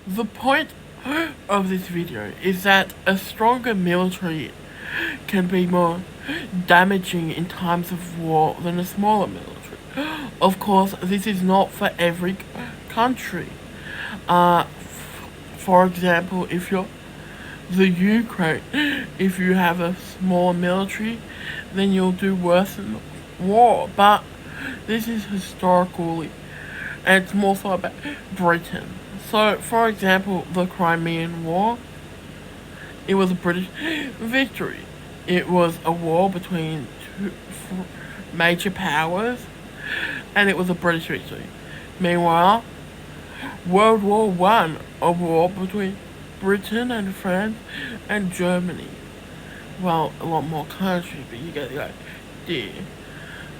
The point of this video is that a stronger military can be more damaging in times of war than a smaller military. Of course, this is not for every country. For example, if you're the Ukraine, if you have a small military, then you'll do worse in war. But this is historically, and it's more so about Britain. So, for example, the Crimean War, it was a British victory. It was a war between two major powers, and it was a British victory. Meanwhile, World War One, a war between Britain and France and Germany. Well, a lot more countries, but you get the idea.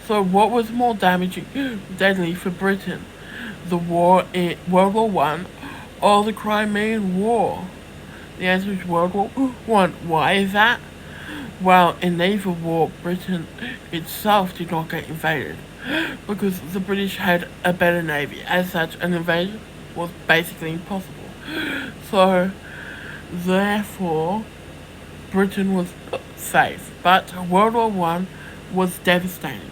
So, what was more damaging, deadly for Britain? The war in World War One or the Crimean War? The answer is World War One. Why is that? Well, in neither war, Britain itself did not get invaded because the British had a better navy. As such, an invasion was basically impossible. So, therefore, Britain was safe. But World War One was devastating.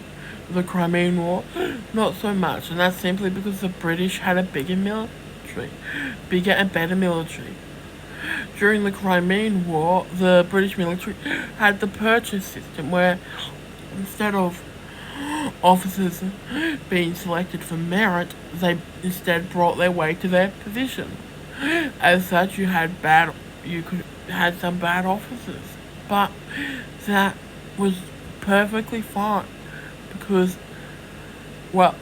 The Crimean War, not so much, and that's simply because the British had a bigger and better military. During the Crimean War, the British military had the purchase system where instead of officers being selected for merit, they instead brought their way to their position. As such, had some bad officers, but that was perfectly fine because, well,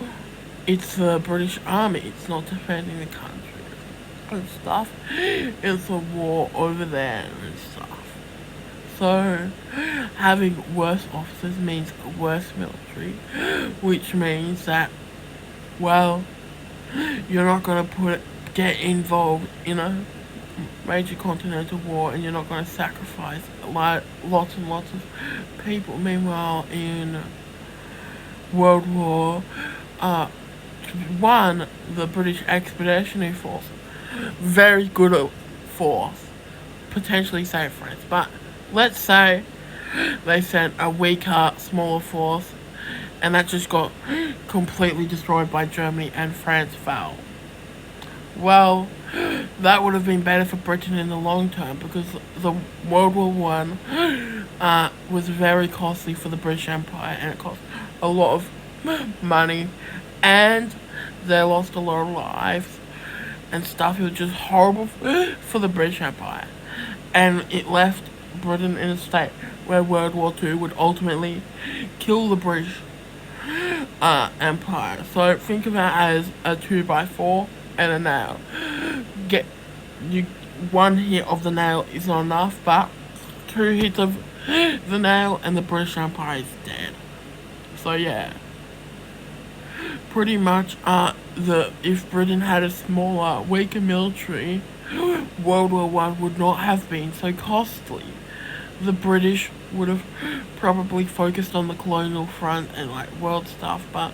it's the British Army. It's not defending the country and stuff. It's a war over there and stuff. So, having worse officers means worse military, which means that, well, you're not gonna get involved in a major continental war, and you're not gonna sacrifice lots and lots of people. Meanwhile, in World War One, the British Expeditionary Force, very good force, potentially save France. But let's say they sent a weaker, smaller force, and that just got completely destroyed by Germany, and France fell. Well, that would have been better for Britain in the long term because the World War One was very costly for the British Empire, and it cost a lot of money, and they lost a lot of lives and stuff. It was just horrible for the British Empire, and it left Britain in a state where World War Two would ultimately kill the British Empire. So think of it as a 2x4 and a nail. One hit of the nail is not enough, but 2 hits of the nail and the British Empire is dead. So yeah, pretty much if Britain had a smaller, weaker military, World War One would not have been so costly. The British would have probably focused on the colonial front and world stuff, but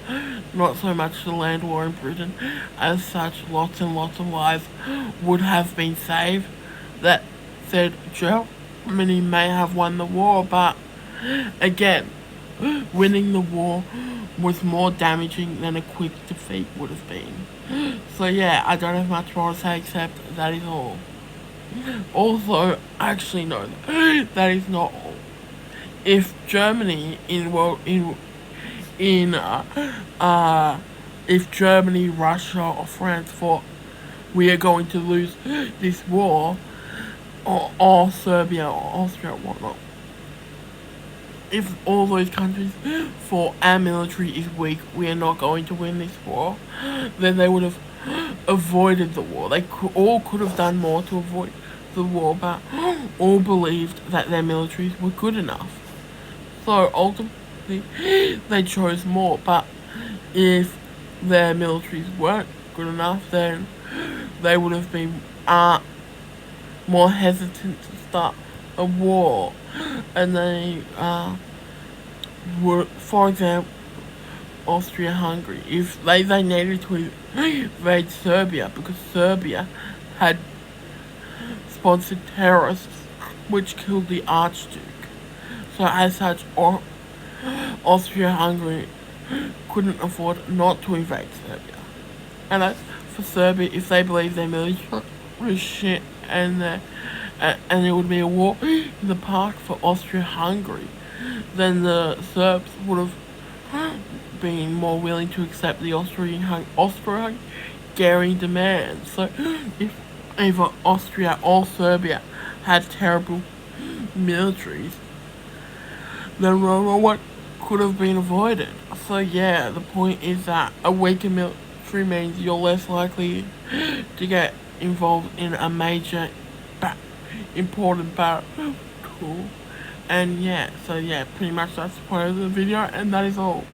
not so much the land war in Britain. As such, lots and lots of lives would have been saved. That said, Germany may have won the war, but again, winning the war was more damaging than a quick defeat would have been. So yeah, I don't have much more to say except that is all. Also, actually no, that is not all. If Germany if Germany, Russia, or France thought we are going to lose this war, or Serbia, or Austria, or whatnot, if all those countries thought our military is weak, we are not going to win this war, then they would have avoided the war. They all could have done more to avoid the war, but all believed that their militaries were good enough. So ultimately, they chose more. But if their militaries weren't good enough, then they would have been more hesitant to start a war, and they would, for example, Austria-Hungary, if they needed to invade Serbia because Serbia had sponsored terrorists which killed the Archduke. So as such, Austria-Hungary couldn't afford not to invade Serbia. And as for Serbia, if they believe their military was shit and it would be a war in the park for Austria-Hungary, then the Serbs would have been more willing to accept the Austro-Hungarian demands. So if either Austria or Serbia had terrible militaries, then World War One could have been avoided. So yeah, the point is that a weaker military means you're less likely to get involved in a major, important battle. And yeah, so yeah, pretty much that's the point of the video, and that is all.